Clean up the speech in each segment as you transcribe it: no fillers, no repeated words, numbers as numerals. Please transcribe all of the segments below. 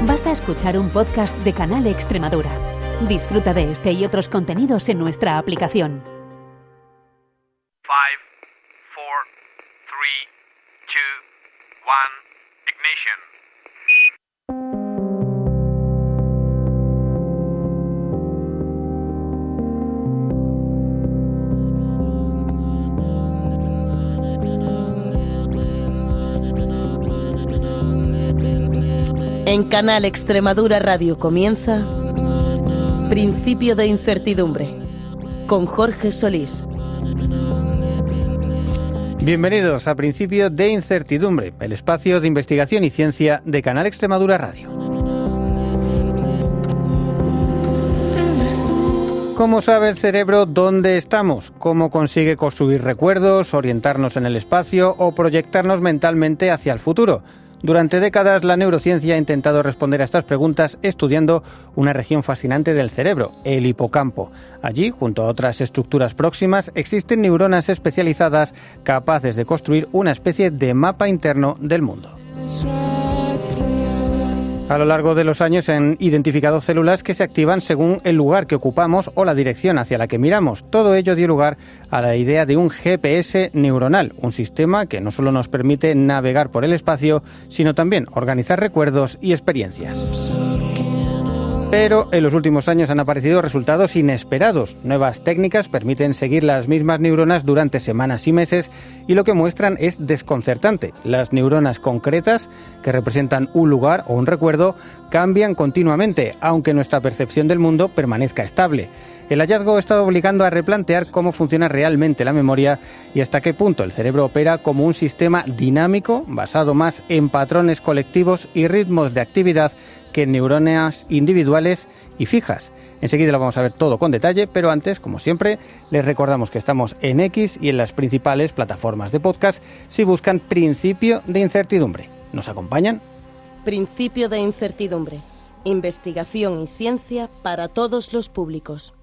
Vas a escuchar un podcast de Canal Extremadura. Disfruta de este y otros contenidos en nuestra aplicación. 5, 4, 3, 2, 1, ignition. En Canal Extremadura Radio comienza Principio de Incertidumbre, con Jorge Solís. Bienvenidos a Principio de Incertidumbre, el espacio de investigación y ciencia de Canal Extremadura Radio. ¿Cómo sabe el cerebro dónde estamos? ¿Cómo consigue construir recuerdos, orientarnos en el espacio o proyectarnos mentalmente hacia el futuro? Durante décadas, la neurociencia ha intentado responder a estas preguntas estudiando una región fascinante del cerebro, el hipocampo. Allí, junto a otras estructuras próximas, existen neuronas especializadas capaces de construir una especie de mapa interno del mundo. A lo largo de los años se han identificado células que se activan según el lugar que ocupamos o la dirección hacia la que miramos. Todo ello dio lugar a la idea de un GPS neuronal, un sistema que no solo nos permite navegar por el espacio, sino también organizar recuerdos y experiencias. Pero en los últimos años han aparecido resultados inesperados. Nuevas técnicas permiten seguir las mismas neuronas durante semanas y meses y lo que muestran es desconcertante. Las neuronas concretas, que representan un lugar o un recuerdo, cambian continuamente, aunque nuestra percepción del mundo permanezca estable. El hallazgo está obligando a replantear cómo funciona realmente la memoria y hasta qué punto el cerebro opera como un sistema dinámico, basado más en patrones colectivos y ritmos de actividad que en neuronas individuales y fijas. Enseguida lo vamos a ver todo con detalle, pero antes, como siempre, les recordamos que estamos en X y en las principales plataformas de podcast si buscan Principio de Incertidumbre. ¿Nos acompañan? Principio de Incertidumbre. Investigación y ciencia para todos los públicos.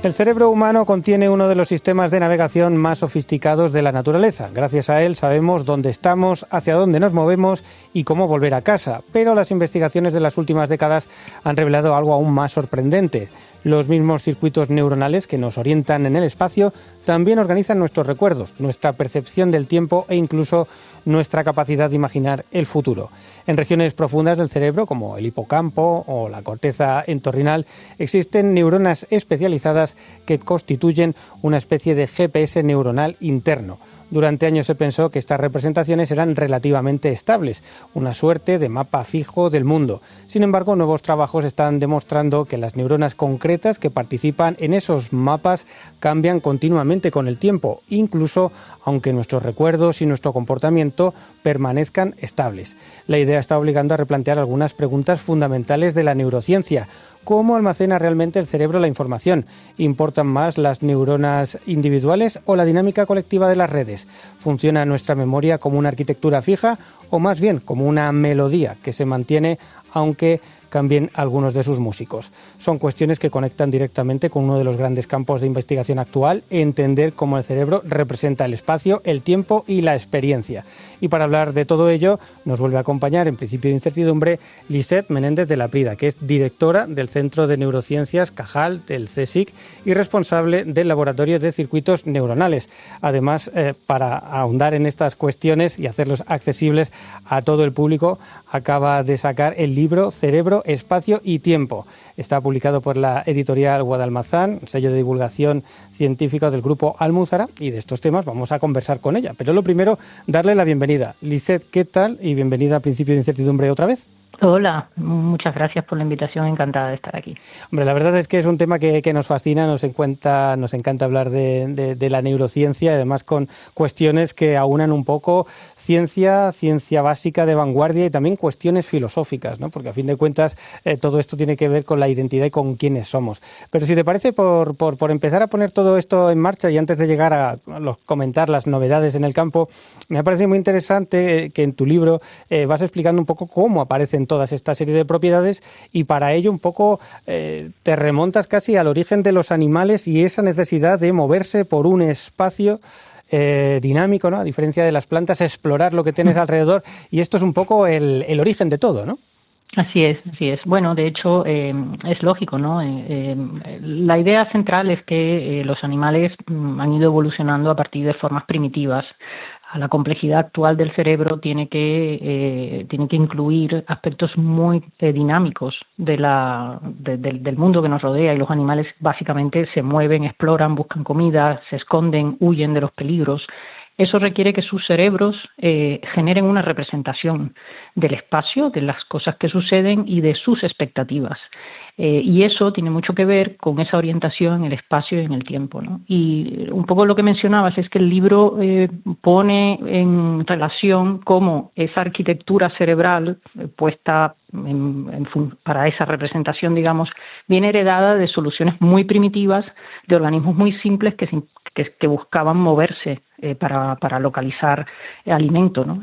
El cerebro humano contiene uno de los sistemas de navegación más sofisticados de la naturaleza. Gracias a él sabemos dónde estamos, hacia dónde nos movemos y cómo volver a casa. Pero las investigaciones de las últimas décadas han revelado algo aún más sorprendente. Los mismos circuitos neuronales que nos orientan en el espacio también organizan nuestros recuerdos, nuestra percepción del tiempo e incluso nuestra capacidad de imaginar el futuro. En regiones profundas del cerebro, como el hipocampo o la corteza entorrinal, existen neuronas especializadas que constituyen una especie de GPS neuronal interno. Durante años se pensó que estas representaciones eran relativamente estables, una suerte de mapa fijo del mundo. Sin embargo, nuevos trabajos están demostrando que las neuronas concretas que participan en esos mapas cambian continuamente con el tiempo, incluso aunque nuestros recuerdos y nuestro comportamiento permanezcan estables. La idea está obligando a replantear algunas preguntas fundamentales de la neurociencia. ¿Cómo almacena realmente el cerebro la información? ¿Importan más las neuronas individuales o la dinámica colectiva de las redes? ¿Funciona nuestra memoria como una arquitectura fija o más bien como una melodía que se mantiene aunque cambien algunos de sus músicos? Son cuestiones que conectan directamente con uno de los grandes campos de investigación actual, entender cómo el cerebro representa el espacio, el tiempo y la experiencia. Y para hablar de todo ello, nos vuelve a acompañar en Principio de Incertidumbre Lisette Menéndez de la Prida, que es directora del Centro de Neurociencias Cajal del CSIC y responsable del Laboratorio de Circuitos Neuronales. Además, para ahondar en estas cuestiones y hacerlos accesibles a todo el público, acaba de sacar el libro Cerebro, Espacio y Tiempo. Está publicado por la editorial Guadalmazán, sello de divulgación científica del grupo Almuzara, y de estos temas vamos a conversar con ella. Pero lo primero, darle la bienvenida. Lisette, ¿qué tal? Y bienvenida a Principio de Incertidumbre otra vez. Hola, muchas gracias por la invitación, encantada de estar aquí. Hombre, la verdad es que es un tema que nos fascina, nos encanta hablar de la neurociencia, además con cuestiones que aunan un poco ciencia básica de vanguardia y también cuestiones filosóficas, ¿no? Porque a fin de cuentas todo esto tiene que ver con la identidad y con quiénes somos. Pero si te parece, por empezar a poner todo esto en marcha y antes de llegar a comentar las novedades en el campo, me ha parecido muy interesante que en tu libro vas explicando un poco cómo aparecen existen todas esta serie de propiedades, y para ello un poco te remontas casi al origen de los animales y esa necesidad de moverse por un espacio dinámico, ¿no? A diferencia de las plantas, explorar lo que tienes alrededor, y esto es un poco el origen de todo, ¿no? Así es, así es. Bueno, de hecho, es lógico, ¿no? La idea central es que los animales han ido evolucionando a partir de formas primitivas. A la complejidad actual del cerebro tiene que incluir aspectos muy dinámicos del mundo que nos rodea, y los animales básicamente se mueven, exploran, buscan comida, se esconden, huyen de los peligros. Eso requiere que sus cerebros generen una representación del espacio, de las cosas que suceden y de sus expectativas. Y eso tiene mucho que ver con esa orientación en el espacio y en el tiempo, ¿no? Y un poco lo que mencionabas es que el libro pone en relación cómo esa arquitectura cerebral puesta para esa representación, digamos, viene heredada de soluciones muy primitivas de organismos muy simples que buscaban moverse para localizar alimento, ¿no?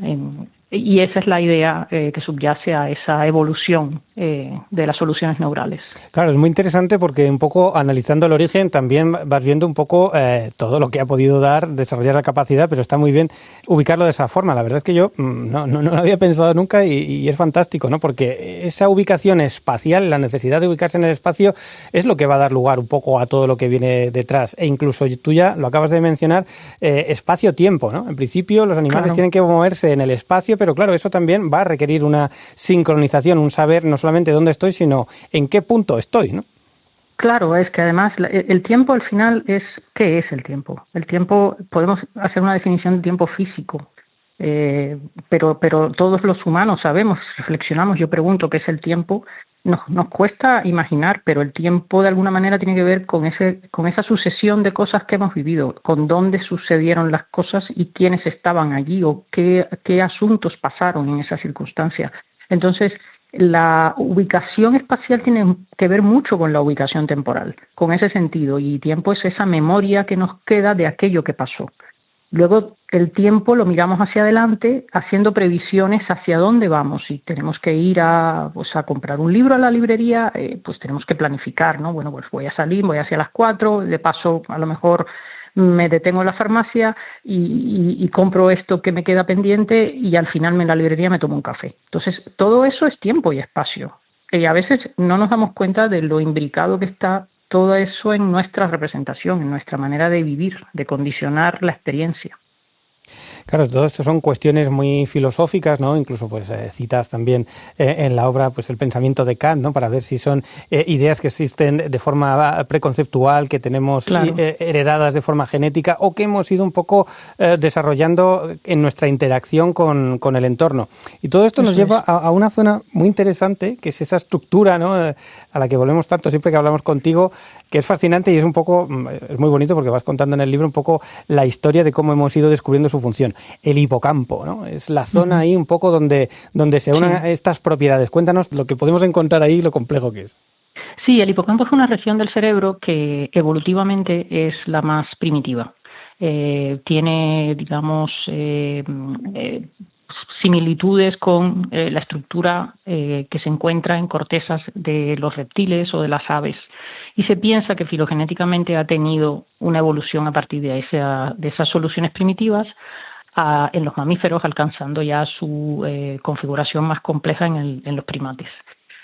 Y esa es la idea que subyace a esa evolución de las soluciones neurales. Claro, es muy interesante porque un poco analizando el origen también vas viendo un poco todo lo que ha podido desarrollar la capacidad, pero está muy bien ubicarlo de esa forma. La verdad es que yo no lo había pensado nunca y es fantástico, ¿no? Porque esa ubicación espacial, la necesidad de ubicarse en el espacio, es lo que va a dar lugar un poco a todo lo que viene detrás. E incluso tú ya lo acabas de mencionar, espacio-tiempo, ¿no? En principio los animales tienen que moverse en el espacio, pero claro, eso también va a requerir una sincronización, un saber no solamente dónde estoy, sino en qué punto estoy, ¿no? Claro, es que además el tiempo al final ¿qué es el tiempo? El tiempo, podemos hacer una definición de tiempo físico, pero todos los humanos sabemos, reflexionamos, yo pregunto qué es el tiempo, nos cuesta imaginar, pero el tiempo de alguna manera tiene que ver con esa sucesión de cosas que hemos vivido, con dónde sucedieron las cosas y quiénes estaban allí o qué asuntos pasaron en esa circunstancia. Entonces, la ubicación espacial tiene que ver mucho con la ubicación temporal, con ese sentido, y tiempo es esa memoria que nos queda de aquello que pasó. Luego el tiempo lo miramos hacia adelante haciendo previsiones hacia dónde vamos. Si tenemos que ir a comprar un libro a la librería, pues tenemos que planificar, ¿no? Bueno, pues voy a salir, voy hacia las 4, de paso a lo mejor me detengo en la farmacia y compro esto que me queda pendiente y al final en la librería me tomo un café. Entonces todo eso es tiempo y espacio. Y a veces no nos damos cuenta de lo imbricado que está todo eso en nuestra representación, en nuestra manera de vivir, de condicionar la experiencia. Claro, todo esto son cuestiones muy filosóficas, ¿no? Incluso pues citas también en la obra pues el pensamiento de Kant, ¿no? Para ver si son ideas que existen de forma preconceptual, que tenemos heredadas de forma genética o que hemos ido un poco desarrollando en nuestra interacción con el entorno. Y todo esto nos lleva a una zona muy interesante, que es esa estructura, ¿no? A la que volvemos tanto siempre que hablamos contigo, que es fascinante y es muy bonito porque vas contando en el libro un poco la historia de cómo hemos ido descubriendo su función. El hipocampo, ¿no? Es la zona ahí un poco donde se unen estas propiedades. Cuéntanos lo que podemos encontrar ahí y lo complejo que es. Sí, el hipocampo es una región del cerebro que evolutivamente es la más primitiva. Tiene, digamos, similitudes con la estructura que se encuentra en cortezas de los reptiles o de las aves. Y se piensa que filogenéticamente ha tenido una evolución a partir de esas soluciones primitivas en los mamíferos, alcanzando ya su configuración más compleja en los primates.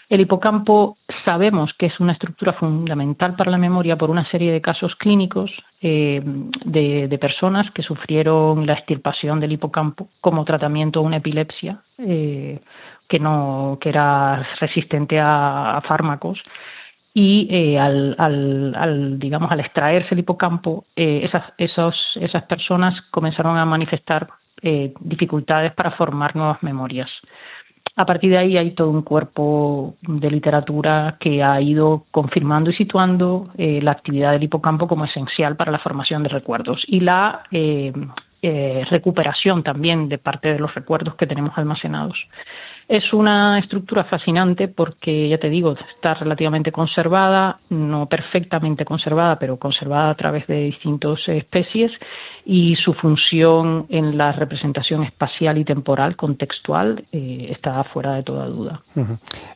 El hipocampo sabemos que es una estructura fundamental para la memoria por una serie de casos clínicos de personas que sufrieron la extirpación del hipocampo como tratamiento a una epilepsia que era resistente a fármacos. Y al extraerse el hipocampo, esas personas comenzaron a manifestar dificultades para formar nuevas memorias. A partir de ahí hay todo un cuerpo de literatura que ha ido confirmando y situando la actividad del hipocampo como esencial para la formación de recuerdos y la recuperación también de parte de los recuerdos que tenemos almacenados. Es una estructura fascinante porque, ya te digo, está relativamente conservada, no perfectamente conservada, pero conservada a través de distintas especies y su función en la representación espacial y temporal, contextual, está fuera de toda duda.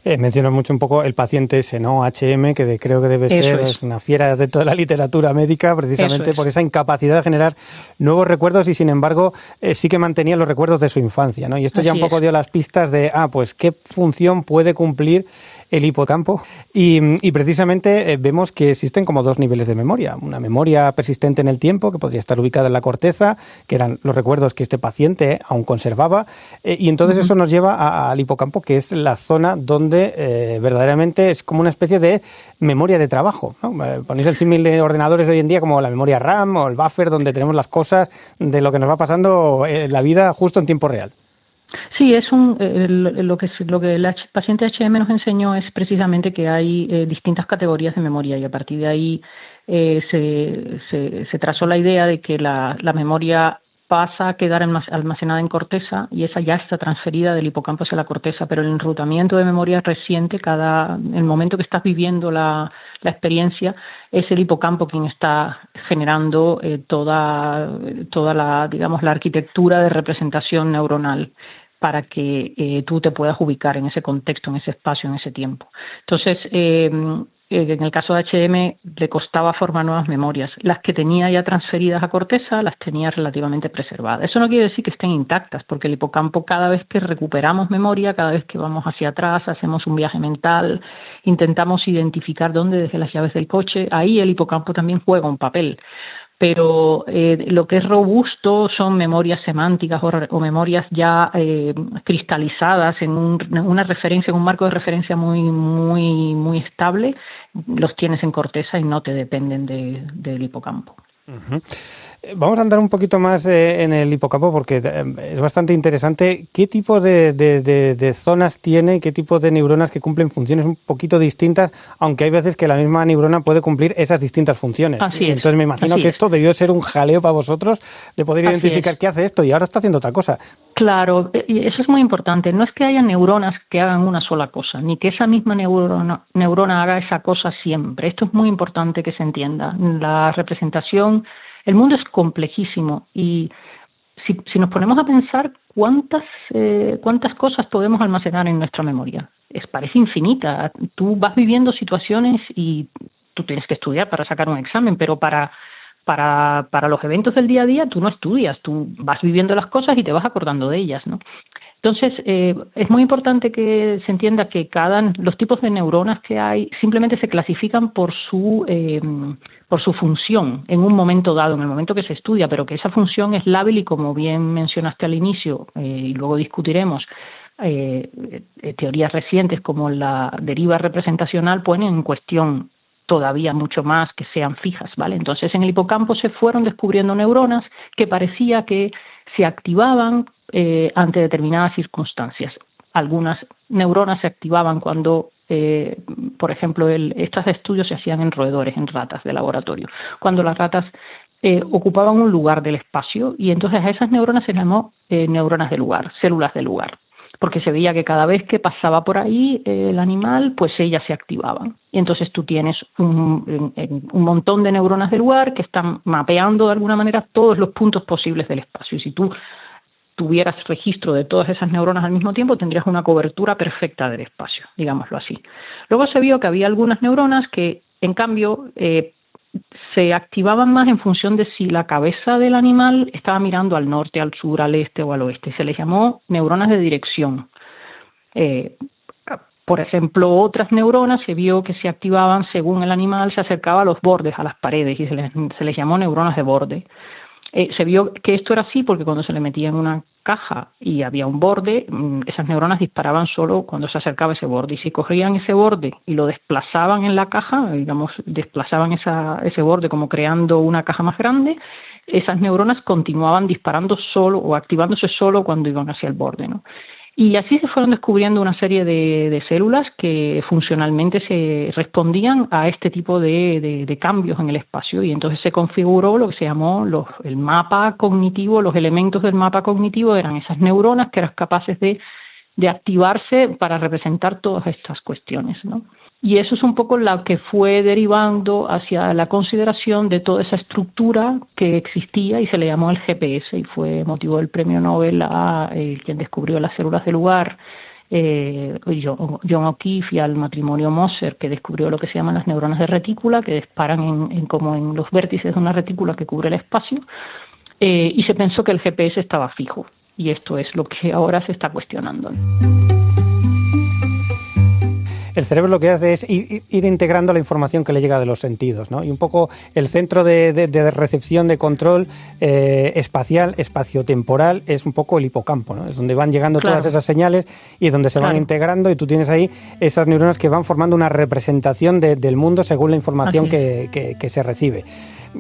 Mencionas mucho un poco el paciente ese, ¿no? HM, que creo que debe ser es una fiera dentro de la literatura médica, precisamente por esa incapacidad de generar nuevos recuerdos y, sin embargo, sí que mantenía los recuerdos de su infancia, ¿no? Y esto ya un poco dio las pistas de, pues, qué función puede cumplir el hipocampo. Y precisamente vemos que existen como dos niveles de memoria. Una memoria persistente en el tiempo, que podría estar ubicada en la corteza, que eran los recuerdos que este paciente aún conservaba. Y entonces eso nos lleva al hipocampo, que es la zona donde verdaderamente es como una especie de memoria de trabajo, ¿no? Ponéis el símil de ordenadores de hoy en día como la memoria RAM o el buffer, donde tenemos las cosas de lo que nos va pasando en la vida justo en tiempo real. Sí, es lo que el paciente HM nos enseñó es precisamente que hay distintas categorías de memoria, y a partir de ahí se trazó la idea de que la memoria pasa a quedar almacenada en corteza, y esa ya está transferida del hipocampo hacia la corteza, pero el enrutamiento de memoria reciente, el momento que estás viviendo la experiencia, es el hipocampo quien está generando toda la, digamos, la arquitectura de representación neuronal para que tú te puedas ubicar en ese contexto, en ese espacio, en ese tiempo. Entonces, en el caso de HM le costaba formar nuevas memorias. Las que tenía ya transferidas a corteza las tenía relativamente preservadas. Eso no quiere decir que estén intactas, porque el hipocampo, cada vez que recuperamos memoria, cada vez que vamos hacia atrás, hacemos un viaje mental, intentamos identificar dónde dejé las llaves del coche, ahí el hipocampo también juega un papel. Pero lo que es robusto son memorias semánticas o memorias ya cristalizadas en una referencia, en un marco de referencia muy estable. Los tienes en corteza y no te dependen del hipocampo. Vamos a andar un poquito más en el hipocampo porque es bastante interesante. ¿Qué tipo de zonas tiene, qué tipo de neuronas que cumplen funciones un poquito distintas, aunque hay veces que la misma neurona puede cumplir esas distintas funciones? Así es. Entonces me imagino que esto debió ser un jaleo para vosotros de poder identificar qué hace esto y ahora está haciendo otra cosa. Claro, y eso es muy importante. No es que haya neuronas que hagan una sola cosa, ni que esa misma neurona haga esa cosa siempre. Esto es muy importante que se entienda. La representación, el mundo es complejísimo y si nos ponemos a pensar cuántas cosas podemos almacenar en nuestra memoria, parece infinita. Tú vas viviendo situaciones y tú tienes que estudiar para sacar un examen, pero para los eventos del día a día tú no estudias, tú vas viviendo las cosas y te vas acordando de ellas, ¿no? Entonces, es muy importante que se entienda que los tipos de neuronas que hay simplemente se clasifican por su función en un momento dado, en el momento que se estudia, pero que esa función es lábil y, como bien mencionaste al inicio, y luego discutiremos, teorías recientes como la deriva representacional ponen en cuestión todavía mucho más que sean fijas, ¿vale? Entonces, en el hipocampo se fueron descubriendo neuronas que parecía que se activaban ante determinadas circunstancias. Algunas neuronas se activaban cuando, por ejemplo, estos estudios se hacían en roedores, en ratas de laboratorio, cuando las ratas ocupaban un lugar del espacio, y entonces a esas neuronas se llamó neuronas de lugar, células de lugar, porque se veía que cada vez que pasaba por ahí el animal, pues ellas se activaban. Y entonces tú tienes un montón de neuronas de lugar que están mapeando de alguna manera todos los puntos posibles del espacio. Y si tú tuvieras registro de todas esas neuronas al mismo tiempo, tendrías una cobertura perfecta del espacio, digámoslo así. Luego se vio que había algunas neuronas que, en cambio, se activaban más en función de si la cabeza del animal estaba mirando al norte, al sur, al este o al oeste. Se les llamó neuronas de dirección. Por ejemplo, otras neuronas se vio que se activaban según el animal se acercaba a los bordes, a las paredes, y se les llamó neuronas de borde. Se vio que esto era así porque cuando se le metía en una caja y había un borde, esas neuronas disparaban solo cuando se acercaba ese borde, y si cogían ese borde y lo desplazaban en la caja, digamos, desplazaban ese borde como creando una caja más grande, esas neuronas continuaban disparando solo o activándose solo cuando iban hacia el borde, ¿no? Y así se fueron descubriendo una serie de células que funcionalmente se respondían a este tipo de cambios en el espacio, y entonces se configuró lo que se llamó el mapa cognitivo. Los elementos del mapa cognitivo eran esas neuronas que eran capaces de activarse para representar todas estas cuestiones, ¿no? Y eso es un poco lo que fue derivando hacia la consideración de toda esa estructura que existía y se le llamó el GPS y fue motivo del premio Nobel a quien descubrió las células de lugar, John O'Keefe, y al matrimonio Moser, que descubrió lo que se llaman las neuronas de retícula, que disparan como en los vértices de una retícula que cubre el espacio, y se pensó que el GPS estaba fijo. Y esto es lo que ahora se está cuestionando. El cerebro lo que hace es ir integrando la información que le llega de los sentidos, ¿no? Y un poco el centro de recepción, de control espacial, espaciotemporal, es un poco el hipocampo, ¿no? Es donde van llegando todas esas señales y donde se van integrando, y tú tienes ahí esas neuronas que van formando una representación del mundo según la información que se recibe.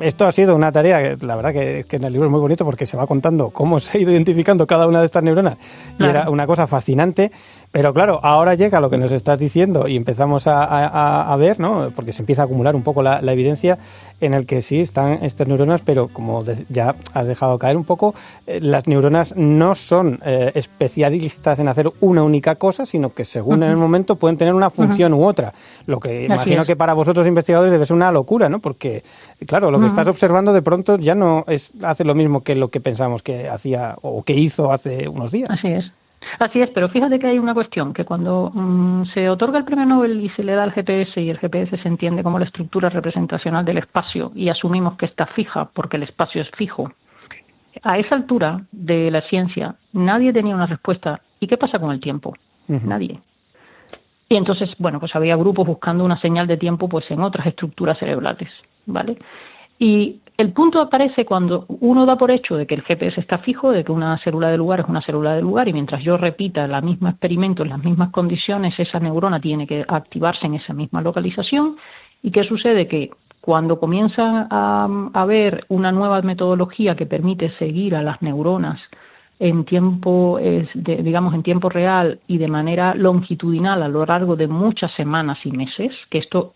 Esto ha sido una tarea, la verdad que en el libro es muy bonito porque se va contando cómo se ha ido identificando cada una de estas neuronas y era una cosa fascinante, pero claro, ahora llega lo que nos estás diciendo y empezamos a ver, ¿no? Porque se empieza a acumular un poco la evidencia en el que sí están estas neuronas, pero como ya has dejado caer un poco, las neuronas no son especialistas en hacer una única cosa, sino que según en el momento pueden tener una función u otra, lo que imagino que para vosotros investigadores debe ser una locura, ¿no? Porque, claro, lo que estás observando de pronto ya no hace lo mismo que lo que pensamos que hacía o que hizo hace unos días. Así es, pero fíjate que hay una cuestión, que cuando se otorga el premio Nobel y se le da al GPS, y el GPS se entiende como la estructura representacional del espacio, y asumimos que está fija porque el espacio es fijo, a esa altura de la ciencia nadie tenía una respuesta. ¿Y qué pasa con el tiempo? Nadie. Y entonces, bueno, pues había grupos buscando una señal de tiempo pues en otras estructuras cerebrales, ¿vale? Y el punto aparece cuando uno da por hecho de que el GPS está fijo, de que una célula de lugar es una célula de lugar, y mientras yo repita el mismo experimento en las mismas condiciones, esa neurona tiene que activarse en esa misma localización. ¿Y qué sucede? Que cuando comienzan a haber una nueva metodología que permite seguir a las neuronas en tiempo, digamos en tiempo real y de manera longitudinal a lo largo de muchas semanas y meses, que esto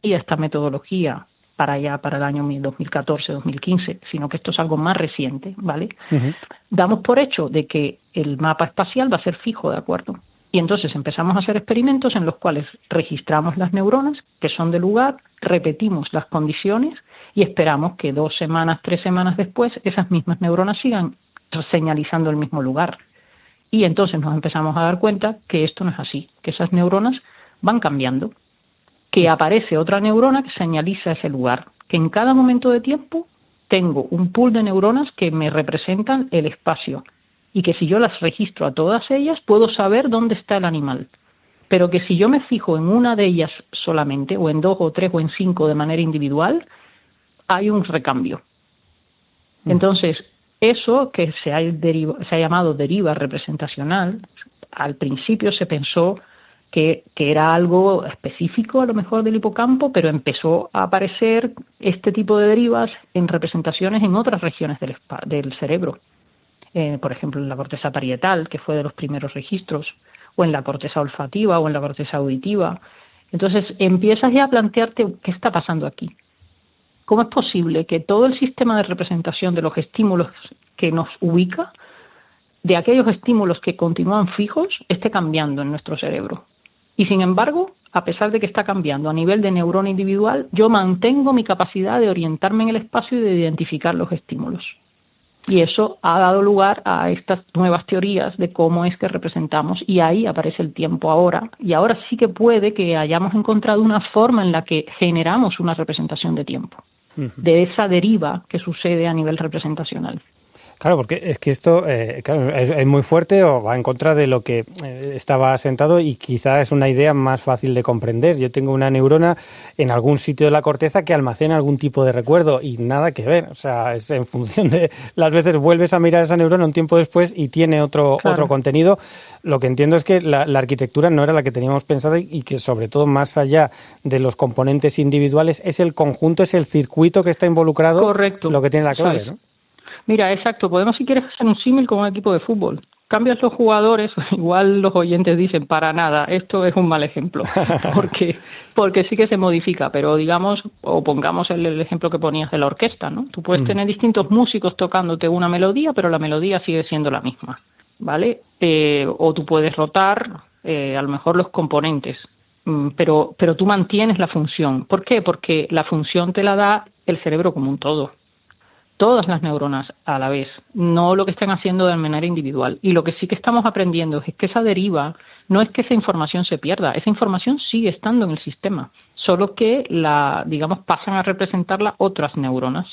y esta metodología para el año 2014-2015, sino que esto es algo más reciente, ¿vale? Damos por hecho de que el mapa espacial va a ser fijo, ¿de acuerdo? Y entonces empezamos a hacer experimentos en los cuales registramos las neuronas que son de lugar, repetimos las condiciones y esperamos que 2 semanas, 3 semanas después esas mismas neuronas sigan señalizando el mismo lugar. Y entonces nos empezamos a dar cuenta que esto no es así, que esas neuronas van cambiando, que aparece otra neurona que señaliza ese lugar, que en cada momento de tiempo tengo un pool de neuronas que me representan el espacio y que si yo las registro a todas ellas puedo saber dónde está el animal, pero que si yo me fijo en una de ellas solamente, o en 2 o 3 o en 5 de manera individual, hay un recambio. Entonces, eso que se ha llamado deriva representacional, al principio se pensó que era algo específico a lo mejor del hipocampo, pero empezó a aparecer este tipo de derivas en representaciones en otras regiones del cerebro. Por ejemplo, en la corteza parietal, que fue de los primeros registros, o en la corteza olfativa, o en la corteza auditiva. Entonces empiezas ya a plantearte qué está pasando aquí. ¿Cómo es posible que todo el sistema de representación de los estímulos que nos ubica, de aquellos estímulos que continúan fijos, esté cambiando en nuestro cerebro? Y sin embargo, a pesar de que está cambiando a nivel de neurona individual, yo mantengo mi capacidad de orientarme en el espacio y de identificar los estímulos. Y eso ha dado lugar a estas nuevas teorías de cómo es que representamos, y ahí aparece el tiempo ahora, y ahora sí que puede que hayamos encontrado una forma en la que generamos una representación de tiempo, de esa deriva que sucede a nivel representacional. Claro, porque es que esto es muy fuerte o va en contra de lo que estaba asentado, y quizá es una idea más fácil de comprender. Yo tengo una neurona en algún sitio de la corteza que almacena algún tipo de recuerdo y nada que ver. O sea, es en función de las veces vuelves a mirar esa neurona un tiempo después y tiene otro contenido. Lo que entiendo es que la arquitectura no era la que teníamos pensada y que sobre todo más allá de los componentes individuales es el conjunto, es el circuito que está involucrado. Correcto. Lo que tiene la clave, ¿no? Mira, exacto. Podemos, si quieres, hacer un símil con un equipo de fútbol. Cambias los jugadores, igual los oyentes dicen, para nada, esto es un mal ejemplo, porque sí que se modifica, pero digamos, o pongamos el ejemplo que ponías de la orquesta, ¿no? Tú puedes tener distintos músicos tocándote una melodía, pero la melodía sigue siendo la misma, ¿vale? O tú puedes rotar, a lo mejor los componentes, pero tú mantienes la función. ¿Por qué? Porque la función te la da el cerebro como un todo. Todas las neuronas a la vez, no lo que están haciendo de manera individual. Y lo que sí que estamos aprendiendo es que esa deriva no es que esa información se pierda, esa información sigue estando en el sistema, solo que pasan a representarla otras neuronas.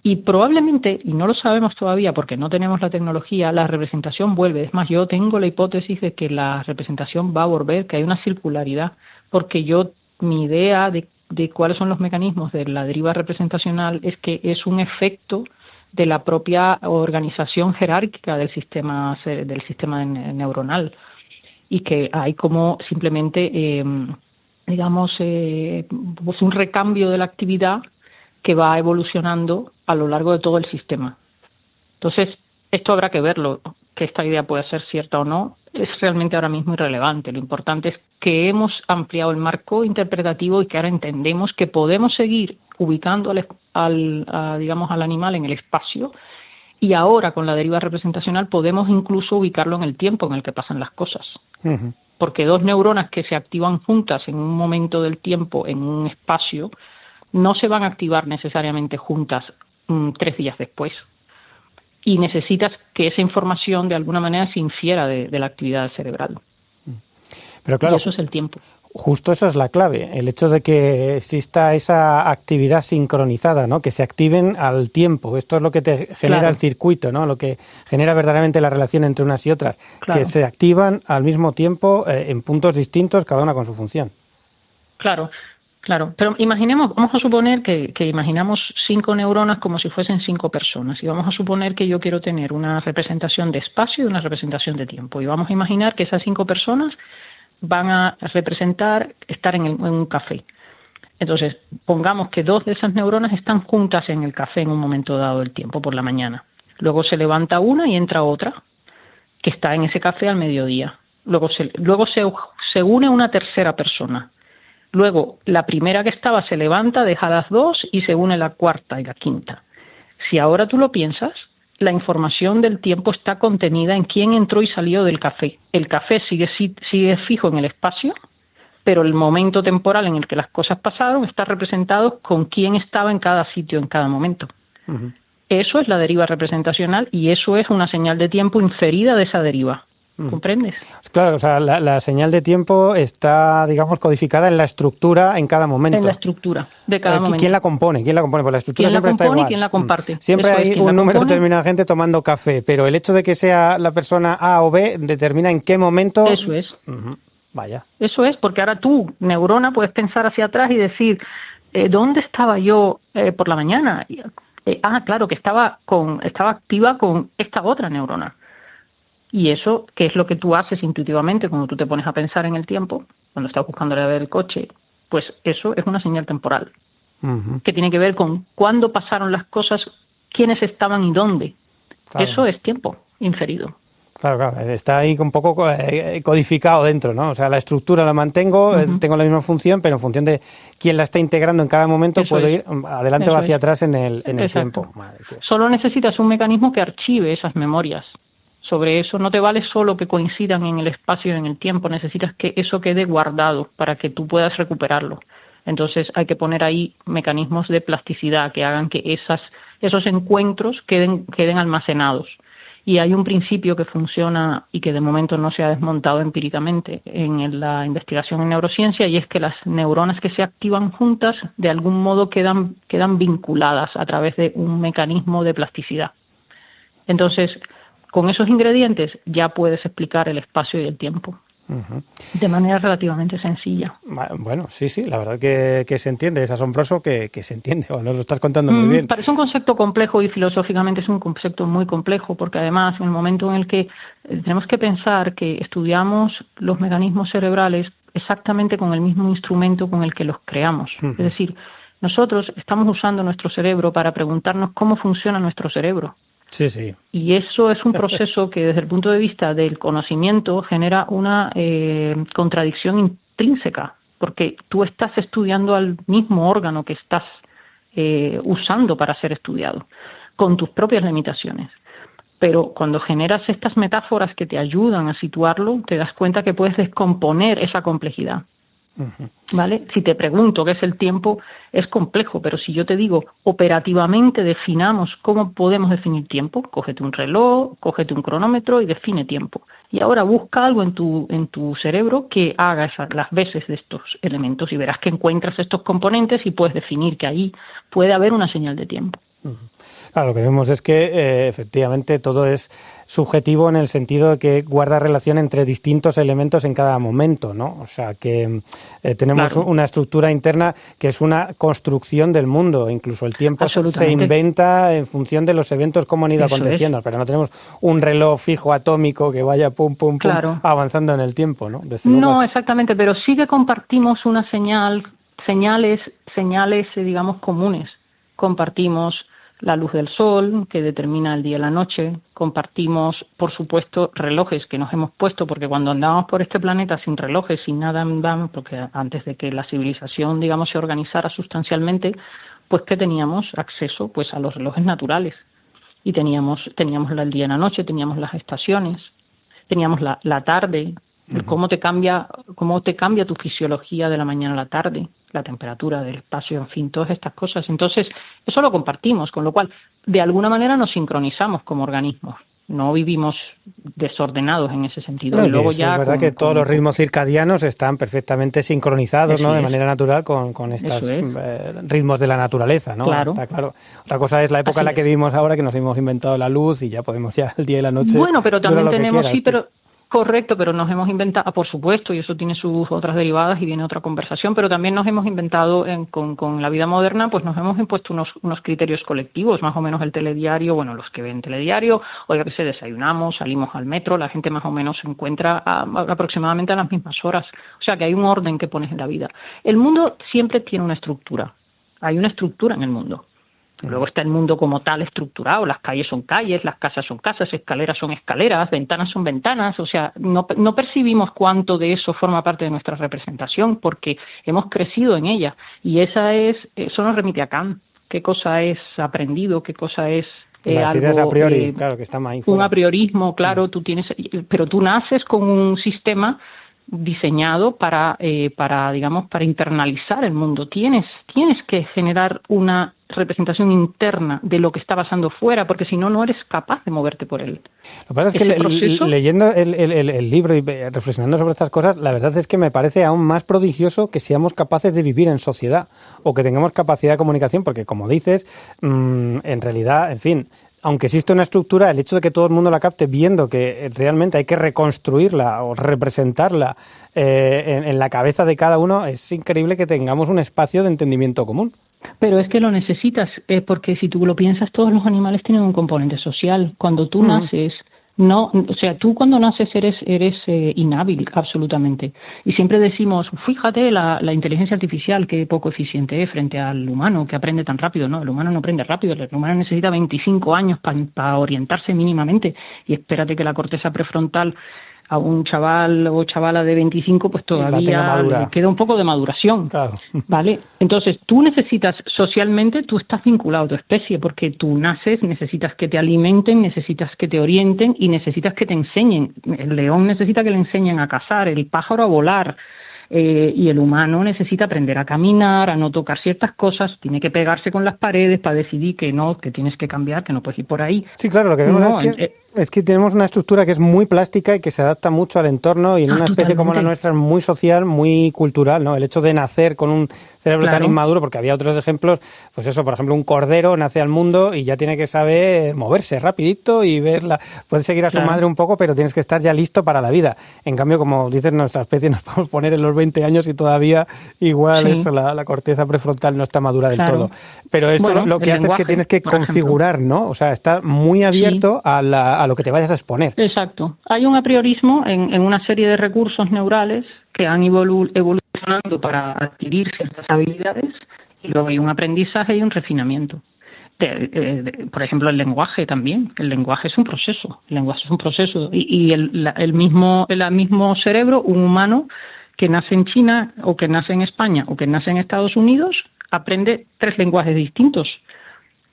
Y probablemente, y no lo sabemos todavía porque no tenemos la tecnología, la representación vuelve. Es más, yo tengo la hipótesis de que la representación va a volver, que hay una circularidad, porque mi idea de cuáles son los mecanismos de la deriva representacional es que es un efecto de la propia organización jerárquica del sistema neuronal, y que hay como simplemente, pues un recambio de la actividad que va evolucionando a lo largo de todo el sistema. Entonces, esto habrá que verlo, que esta idea pueda ser cierta o no, es realmente ahora mismo irrelevante. Lo importante es que hemos ampliado el marco interpretativo y que ahora entendemos que podemos seguir ubicando al animal en el espacio, y ahora con la deriva representacional podemos incluso ubicarlo en el tiempo en el que pasan las cosas. Uh-huh. Porque dos neuronas que se activan juntas en un momento del tiempo, en un espacio, no se van a activar necesariamente juntas 3 días después. Y necesitas que esa información de alguna manera se infiera de la actividad cerebral. Pero claro, y eso es el tiempo. Justo eso es la clave, el hecho de que exista esa actividad sincronizada, ¿no? Que se activen al tiempo. Esto es lo que te genera el circuito, ¿no? Lo que genera verdaderamente la relación entre unas y otras, que se activan al mismo tiempo en puntos distintos, cada una con su función. Claro, pero vamos a suponer que imaginamos 5 neuronas como si fuesen 5 personas, y vamos a suponer que yo quiero tener una representación de espacio y una representación de tiempo, y vamos a imaginar que esas 5 personas van a representar estar en un café. Entonces, pongamos que 2 de esas neuronas están juntas en el café en un momento dado del tiempo, por la mañana. Luego se levanta una y entra otra, que está en ese café al mediodía. Luego se une una tercera persona. Luego, la primera que estaba se levanta, deja las 2 y se une la cuarta y la quinta. Si ahora tú lo piensas, la información del tiempo está contenida en quién entró y salió del café. El café sigue fijo en el espacio, pero el momento temporal en el que las cosas pasaron está representado con quién estaba en cada sitio en cada momento. Uh-huh. Eso es la deriva representacional, y eso es una señal de tiempo inferida de esa deriva. ¿Comprendes? Claro, o sea, la señal de tiempo está, digamos, codificada en la estructura en cada momento. En la estructura de cada momento. ¿Quién la compone? Pues la estructura siempre está igual. ¿Quién la compone y quién la comparte? Siempre hay un número determinado de gente tomando café, pero el hecho de que sea la persona A o B determina en qué momento... Eso es. Uh-huh. Vaya. Eso es, porque ahora tú, neurona, puedes pensar hacia atrás y decir, ¿dónde estaba yo por la mañana? Claro, que estaba activa con esta otra neurona. Y eso, que es lo que tú haces intuitivamente cuando tú te pones a pensar en el tiempo, cuando estás buscando la llave del coche, pues eso es una señal temporal, uh-huh, que tiene que ver con cuándo pasaron las cosas, quiénes estaban y dónde. Claro. Eso es tiempo inferido. Claro, está ahí un poco codificado dentro, ¿no? O sea, la estructura la mantengo, uh-huh, tengo la misma función, pero en función de quién la está integrando en cada momento, eso puedo ir adelante o hacia atrás en el tiempo. Solo necesitas un mecanismo que archive esas memorias. Sobre eso no te vale solo que coincidan en el espacio y en el tiempo, necesitas que eso quede guardado para que tú puedas recuperarlo. Entonces hay que poner ahí mecanismos de plasticidad que hagan que esos encuentros queden almacenados. Y hay un principio que funciona y que de momento no se ha desmontado empíricamente en la investigación en neurociencia, y es que las neuronas que se activan juntas de algún modo quedan vinculadas a través de un mecanismo de plasticidad. Entonces, con esos ingredientes ya puedes explicar el espacio y el tiempo, uh-huh, de manera relativamente sencilla. Bueno, sí, la verdad que se entiende, es asombroso que se entiende, o nos lo estás contando muy bien. Parece un concepto complejo y filosóficamente es un concepto muy complejo, porque además en el momento en el que tenemos que pensar que estudiamos los mecanismos cerebrales exactamente con el mismo instrumento con el que los creamos, uh-huh, es decir, nosotros estamos usando nuestro cerebro para preguntarnos cómo funciona nuestro cerebro. Sí. Y eso es un proceso que desde el punto de vista del conocimiento genera una contradicción intrínseca, porque tú estás estudiando al mismo órgano que estás usando para ser estudiado, con tus propias limitaciones. Pero cuando generas estas metáforas que te ayudan a situarlo, te das cuenta que puedes descomponer esa complejidad. ¿Vale? Si te pregunto qué es el tiempo, es complejo, pero si yo te digo operativamente definamos cómo podemos definir tiempo, cógete un reloj, cógete un cronómetro y define tiempo. Y ahora busca algo en tu cerebro que haga las veces de estos elementos y verás que encuentras estos componentes y puedes definir que ahí puede haber una señal de tiempo. Claro, lo que vemos es que efectivamente todo es subjetivo en el sentido de que guarda relación entre distintos elementos en cada momento, ¿no? O sea, que tenemos una estructura interna que es una construcción del mundo. Incluso el tiempo se inventa en función de los eventos como han ido aconteciendo, pero no tenemos un reloj fijo atómico que vaya pum, pum, pum, avanzando en el tiempo, ¿no? No, exactamente, pero sí que compartimos una señales, digamos, comunes. Compartimos la luz del sol, que determina el día y la noche. Compartimos, por supuesto, relojes que nos hemos puesto, porque cuando andábamos por este planeta sin relojes, sin nada, porque antes de que la civilización, digamos, se organizara sustancialmente, pues que teníamos acceso pues a los relojes naturales. Y teníamos el día y la noche, teníamos las estaciones, teníamos la tarde, cómo te cambia tu fisiología de la mañana a la tarde, la temperatura del espacio, en fin, todas estas cosas. Entonces, eso lo compartimos, con lo cual, de alguna manera nos sincronizamos como organismos. No vivimos desordenados en ese sentido. No, y luego ya es verdad que todos los ritmos circadianos están perfectamente sincronizados, ¿no? De manera natural con estos ritmos de la naturaleza, ¿no? Claro. Está claro. Otra cosa es la época en la que vivimos ahora, que nos hemos inventado la luz y ya podemos el día y la noche. Bueno, pero también tenemos, correcto, pero nos hemos inventado, por supuesto, y eso tiene sus otras derivadas y viene otra conversación, pero también nos hemos inventado con la vida moderna, pues nos hemos impuesto unos criterios colectivos, más o menos el telediario, bueno, los que ven telediario, o yo que sé, desayunamos, salimos al metro, la gente más o menos se encuentra aproximadamente a las mismas horas, o sea que hay un orden que pones en la vida. El mundo siempre tiene una estructura, hay una estructura en el mundo. Luego está el mundo como tal estructurado, las calles son calles, las casas son casas, escaleras son escaleras, ventanas son ventanas, o sea, no percibimos cuánto de eso forma parte de nuestra representación porque hemos crecido en ella y eso nos remite a Kant, qué cosa es aprendido, qué cosa es las ideas a priori, claro, que están ahí fuera. Un apriorismo, claro, pero tú naces con un sistema diseñado para internalizar el mundo. Tienes que generar una representación interna de lo que está pasando fuera, porque si no, no eres capaz de moverte por él. Lo que pasa es que leyendo el libro y reflexionando sobre estas cosas, la verdad es que me parece aún más prodigioso que seamos capaces de vivir en sociedad o que tengamos capacidad de comunicación, porque como dices, en realidad, en fin, aunque existe una estructura, el hecho de que todo el mundo la capte viendo que realmente hay que reconstruirla o representarla en la cabeza de cada uno, es increíble que tengamos un espacio de entendimiento común. Pero es que lo necesitas, porque si tú lo piensas, todos los animales tienen un componente social. Cuando tú naces, tú cuando naces eres inhábil, absolutamente. Y siempre decimos, fíjate la inteligencia artificial, qué poco eficiente es frente al humano, que aprende tan rápido. No, el humano no aprende rápido, el humano necesita 25 años para orientarse mínimamente. Y espérate que la corteza prefrontal a un chaval o chavala de 25, pues todavía le queda un poco de maduración, claro. ¿Vale? Entonces, tú necesitas, socialmente, tú estás vinculado a tu especie, porque tú naces, necesitas que te alimenten, necesitas que te orienten y necesitas que te enseñen. El león necesita que le enseñen a cazar, el pájaro a volar, y el humano necesita aprender a caminar, a no tocar ciertas cosas, tiene que pegarse con las paredes para decidir que no, que tienes que cambiar, que no puedes ir por ahí. Sí, claro, lo que vemos es que tenemos una estructura que es muy plástica y que se adapta mucho al entorno y en una especie como la nuestra es muy social, muy cultural, ¿no? El hecho de nacer con un cerebro tan inmaduro, porque había otros ejemplos, pues eso, por ejemplo, un cordero nace al mundo y ya tiene que saber moverse rapidito y verla, puede seguir a su madre un poco, pero tienes que estar ya listo para la vida. En cambio, como dices, nuestra especie nos podemos poner en los 20 años y todavía igual la corteza prefrontal no está madura del todo. Pero esto lo que hace es que tienes que configurar, ¿no? O sea, está muy abierto a lo que te vayas a exponer. Exacto. Hay un apriorismo en una serie de recursos neurales que han evolucionado para adquirir ciertas habilidades y luego hay un aprendizaje y un refinamiento. Por ejemplo, el lenguaje también. El lenguaje es un proceso. El lenguaje es un proceso. Y el mismo cerebro, un humano que nace en China o que nace en España o que nace en Estados Unidos, aprende 3 lenguajes distintos,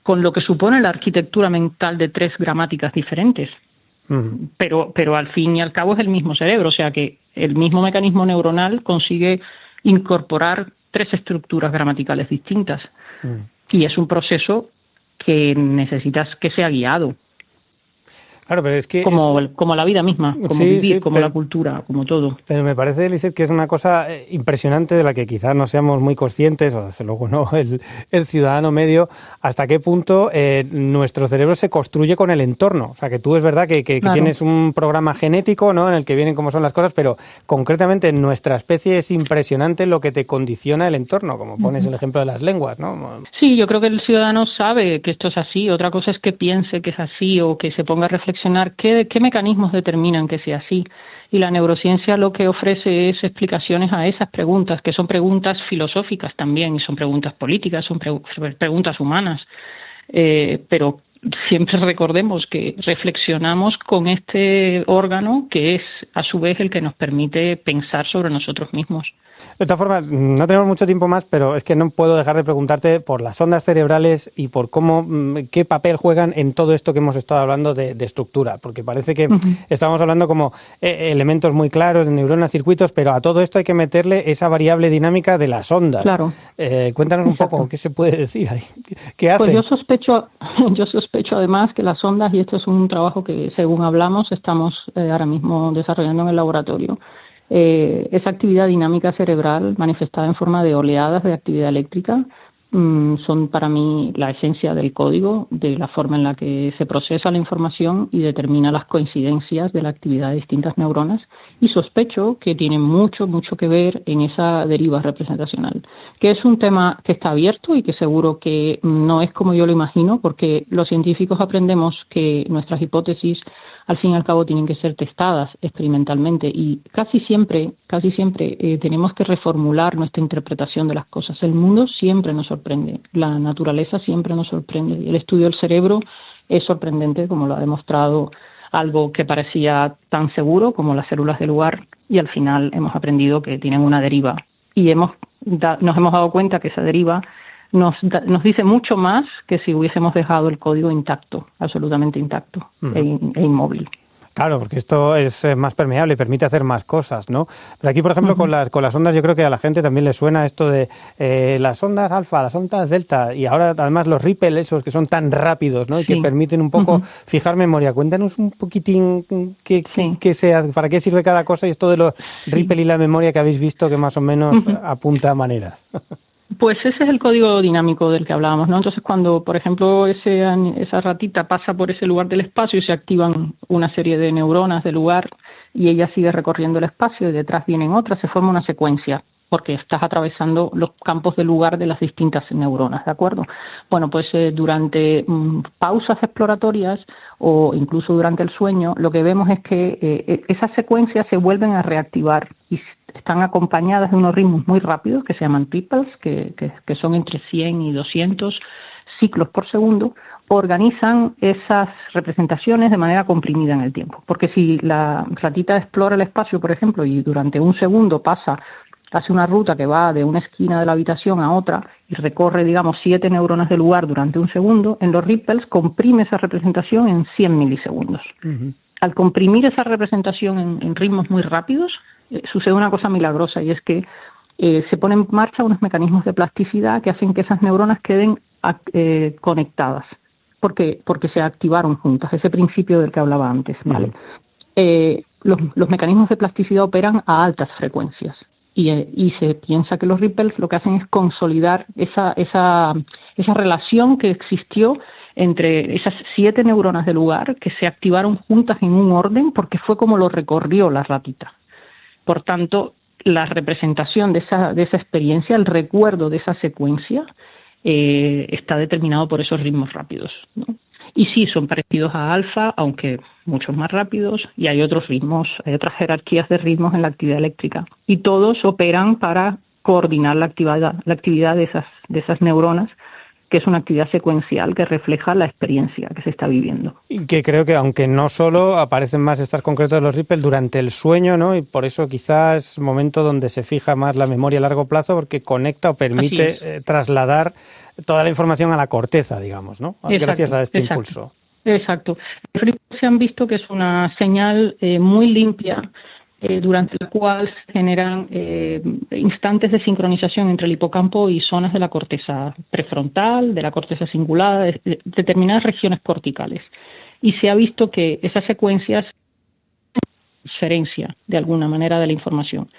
con lo que supone la arquitectura mental de 3 gramáticas diferentes. Pero al fin y al cabo es el mismo cerebro, o sea que el mismo mecanismo neuronal consigue incorporar 3 estructuras gramaticales distintas. Y es un proceso que necesitas que sea guiado. Claro, pero es que... Como la vida misma, como vivir, como la cultura, como todo. Pero me parece, Eliseth, que es una cosa impresionante de la que quizás no seamos muy conscientes, o desde luego no el ciudadano medio, hasta qué punto nuestro cerebro se construye con el entorno. O sea, que tú es verdad que claro, tienes un programa genético, ¿no?, en el que vienen cómo son las cosas, pero concretamente en nuestra especie es impresionante lo que te condiciona el entorno, como pones el ejemplo de las lenguas, ¿no? Sí, yo creo que el ciudadano sabe que esto es así. Otra cosa es que piense que es así o que se ponga a reflexionar qué mecanismos determinan que sea así. Y la neurociencia lo que ofrece es explicaciones a esas preguntas, que son preguntas filosóficas también, y son preguntas políticas, son preguntas humanas. Pero siempre recordemos que reflexionamos con este órgano que es, a su vez, el que nos permite pensar sobre nosotros mismos. De todas formas, no tenemos mucho tiempo más, pero es que no puedo dejar de preguntarte por las ondas cerebrales y por qué papel juegan en todo esto que hemos estado hablando de estructura, porque parece que estamos hablando como elementos muy claros de neuronas, circuitos, pero a todo esto hay que meterle esa variable dinámica de las ondas. Claro. Cuéntanos un poco, ¿qué se puede decir ahí? ¿Qué hacen? Pues yo sospecho además que las ondas, y esto es un trabajo que, según hablamos, estamos ahora mismo desarrollando en el laboratorio, esa actividad dinámica cerebral manifestada en forma de oleadas de actividad eléctrica son para mí la esencia del código, de la forma en la que se procesa la información y determina las coincidencias de la actividad de distintas neuronas, y sospecho que tiene mucho que ver en esa deriva representacional, que es un tema que está abierto y que seguro que no es como yo lo imagino, porque los científicos aprendemos que nuestras hipótesis al fin y al cabo tienen que ser testadas experimentalmente, y casi siempre tenemos que reformular nuestra interpretación de las cosas. El mundo siempre nos sorprende, la naturaleza siempre nos sorprende, el estudio del cerebro es sorprendente, como lo ha demostrado algo que parecía tan seguro como las células del lugar, y al final hemos aprendido que tienen una deriva, y nos hemos dado cuenta que esa deriva nos dice mucho más que si hubiésemos dejado el código intacto, absolutamente intacto e inmóvil. Claro, porque esto es más permeable y permite hacer más cosas, ¿no? Pero aquí, por ejemplo, con las ondas, yo creo que a la gente también le suena esto de las ondas alfa, las ondas delta, y ahora además los ripple, esos que son tan rápidos, ¿no? Y que permiten un poco fijar memoria. Cuéntanos un poquitín para qué sirve cada cosa, y esto de los ripple y la memoria que habéis visto que más o menos apunta a maneras. Pues ese es el código dinámico del que hablábamos, ¿no? Entonces, cuando, por ejemplo, esa ratita pasa por ese lugar del espacio y se activan una serie de neuronas del lugar, y ella sigue recorriendo el espacio y detrás vienen otras, se forma una secuencia, porque estás atravesando los campos del lugar de las distintas neuronas, ¿de acuerdo? Bueno, pues durante pausas exploratorias o incluso durante el sueño, lo que vemos es que esas secuencias se vuelven a reactivar y están acompañadas de unos ritmos muy rápidos que se llaman ripples, que son entre 100 y 200 ciclos por segundo, organizan esas representaciones de manera comprimida en el tiempo. Porque si la ratita explora el espacio, por ejemplo, y durante un segundo hace una ruta que va de una esquina de la habitación a otra y recorre, digamos, 7 neuronas del lugar durante un segundo, en los ripples comprime esa representación en 100 milisegundos. Al comprimir esa representación en ritmos muy rápidos, sucede una cosa milagrosa, y es que se ponen en marcha unos mecanismos de plasticidad que hacen que esas neuronas queden conectadas, porque se activaron juntas, ese principio del que hablaba antes, ¿vale? Los mecanismos de plasticidad operan a altas frecuencias, y se piensa que los ripples lo que hacen es consolidar esa relación que existió entre esas 7 neuronas del lugar que se activaron juntas en un orden, porque fue como lo recorrió la ratita. Por tanto, la representación de esa experiencia, el recuerdo de esa secuencia, está determinado por esos ritmos rápidos, ¿no? Y sí, son parecidos a alfa, aunque muchos más rápidos, y hay otros ritmos, hay otras jerarquías de ritmos en la actividad eléctrica, y todos operan para coordinar la actividad de esas neuronas, que es una actividad secuencial que refleja la experiencia que se está viviendo. Y que creo que, aunque no solo aparecen más estas concretas de los ripple durante el sueño, ¿no? Y por eso quizás es momento donde se fija más la memoria a largo plazo, porque conecta o permite trasladar toda la información a la corteza, digamos, ¿no? Gracias a este impulso. Exacto. Los ripple se han visto que es una señal muy limpia durante la cual se generan instantes de sincronización entre el hipocampo y zonas de la corteza prefrontal, de la corteza cingulada, de determinadas regiones corticales. Y se ha visto que esas secuencias diferencia de alguna manera de la información.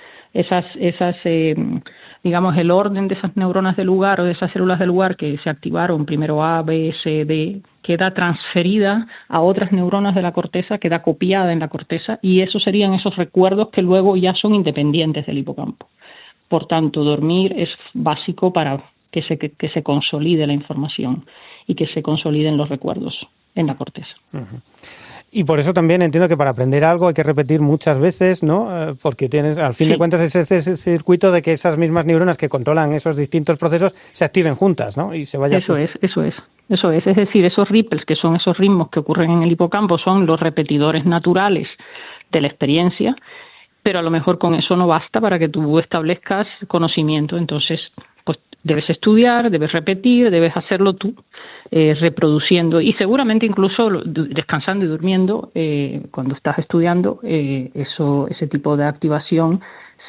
Digamos, el orden de esas neuronas del lugar o de esas células del lugar que se activaron, primero A, B, C, D, queda transferida a otras neuronas de la corteza, queda copiada en la corteza, y esos serían esos recuerdos que luego ya son independientes del hipocampo. Por tanto, dormir es básico para que se consolide la información y que se consoliden los recuerdos en la corteza. Uh-huh. Y por eso también entiendo que para aprender algo hay que repetir muchas veces, ¿no? Porque tienes, al fin de cuentas, ese circuito de que esas mismas neuronas que controlan esos distintos procesos se activen juntas, ¿no? Y se vaya. Eso es. Es decir, esos ripples, que son esos ritmos que ocurren en el hipocampo, son los repetidores naturales de la experiencia, pero a lo mejor con eso no basta para que tú establezcas conocimiento. Entonces, pues debes estudiar, debes repetir, debes hacerlo tú, reproduciendo y seguramente incluso descansando y durmiendo. Cuando estás estudiando, ese tipo de activación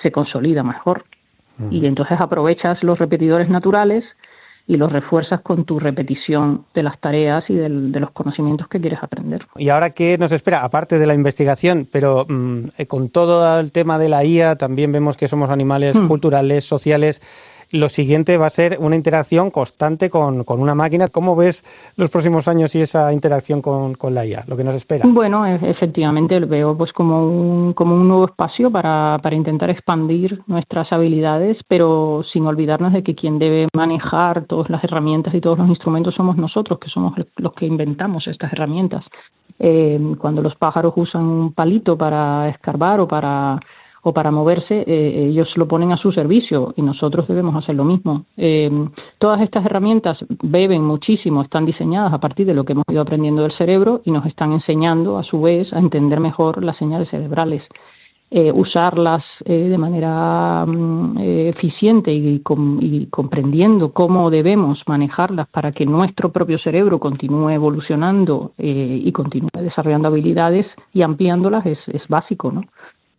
se consolida mejor. Y entonces aprovechas los repetidores naturales y los refuerzas con tu repetición de las tareas y de los conocimientos que quieres aprender. ¿Y ahora qué nos espera? Aparte de la investigación, pero con todo el tema de la IA, también vemos que somos animales culturales, sociales. Lo siguiente va a ser una interacción constante con una máquina. ¿Cómo ves los próximos años y esa interacción con la IA, lo que nos espera? Bueno, efectivamente lo veo pues como un nuevo espacio para intentar expandir nuestras habilidades, pero sin olvidarnos de que quien debe manejar todas las herramientas y todos los instrumentos somos nosotros, que somos los que inventamos estas herramientas. Cuando los pájaros usan un palito para escarbar o para moverse, ellos lo ponen a su servicio y nosotros debemos hacer lo mismo. Todas estas herramientas beben muchísimo, están diseñadas a partir de lo que hemos ido aprendiendo del cerebro y nos están enseñando a su vez a entender mejor las señales cerebrales. Usarlas de manera eficiente y comprendiendo cómo debemos manejarlas para que nuestro propio cerebro continúe evolucionando y continúe desarrollando habilidades y ampliándolas es básico, ¿no?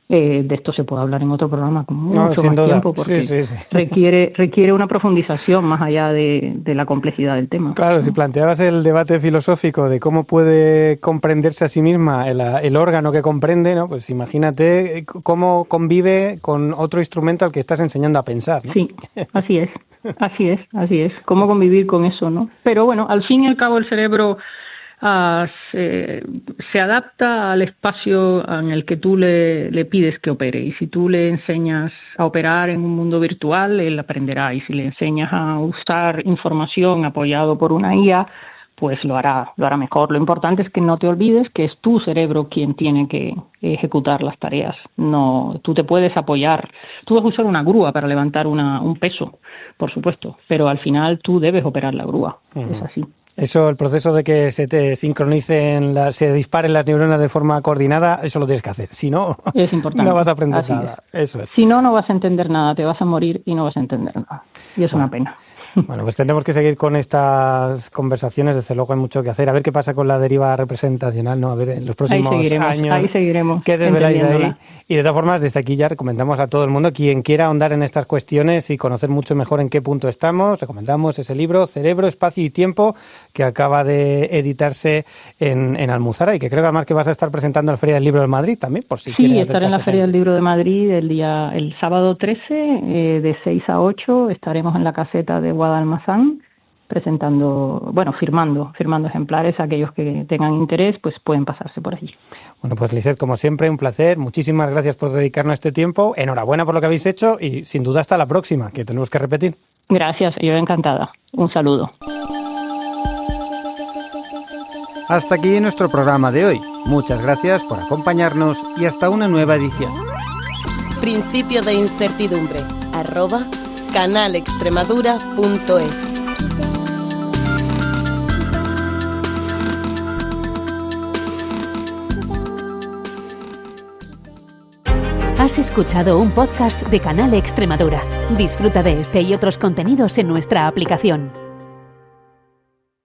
De esto se puede hablar en otro programa con mucho más tiempo porque sí. Requiere una profundización más allá de la complejidad del tema. Claro, si planteabas el debate filosófico de cómo puede comprenderse a sí misma el órgano que comprende, ¿no? Pues imagínate cómo convive con otro instrumento al que estás enseñando a pensar, ¿no? Sí, así es. Cómo convivir con eso, ¿no? Pero bueno, al fin y al cabo el cerebro se adapta al espacio en el que tú le pides que opere, y si tú le enseñas a operar en un mundo virtual, él aprenderá, y si le enseñas a usar información apoyado por una IA, pues lo hará mejor. Lo importante es que no te olvides que es tu cerebro quien tiene que ejecutar las tareas. No, tú te puedes apoyar, tú vas a usar una grúa para levantar un peso, por supuesto, pero al final tú debes operar la grúa, es así. Eso, el proceso de que se te sincronicen, se disparen las neuronas de forma coordinada, eso lo tienes que hacer. Si no, es importante. No vas a aprender nada. Eso es. Si no vas a entender nada, te vas a morir y no vas a entender nada. Y es una pena. Bueno, pues tendremos que seguir con estas conversaciones, desde luego hay mucho que hacer. A ver qué pasa con la deriva representacional, ¿no? A ver en los próximos años. Ahí seguiremos. ¿Qué desveláis de ahí? Y de todas formas, desde aquí ya recomendamos a todo el mundo, quien quiera ahondar en estas cuestiones y conocer mucho mejor en qué punto estamos, recomendamos ese libro, Cerebro, Espacio y Tiempo, que acaba de editarse en Almuzara y que creo además que vas a estar presentando en la Feria del Libro de Madrid también, por si quieres. Sí, estaré en la Feria del Libro de Madrid el sábado 13, de 6 a 8, estaremos en la caseta de Guadalmazán firmando ejemplares. Aquellos que tengan interés pues pueden pasarse por allí. Bueno, pues Lisette, como siempre, un placer. Muchísimas gracias por dedicarnos este tiempo. Enhorabuena por lo que habéis hecho y sin duda hasta la próxima, que tenemos que repetir. Gracias, yo encantada. Un saludo. Hasta aquí nuestro programa de hoy. Muchas gracias por acompañarnos y hasta una nueva edición. Principio de incertidumbre @canalextremadura.es. Has escuchado un podcast de Canal Extremadura. Disfruta de este y otros contenidos en nuestra aplicación.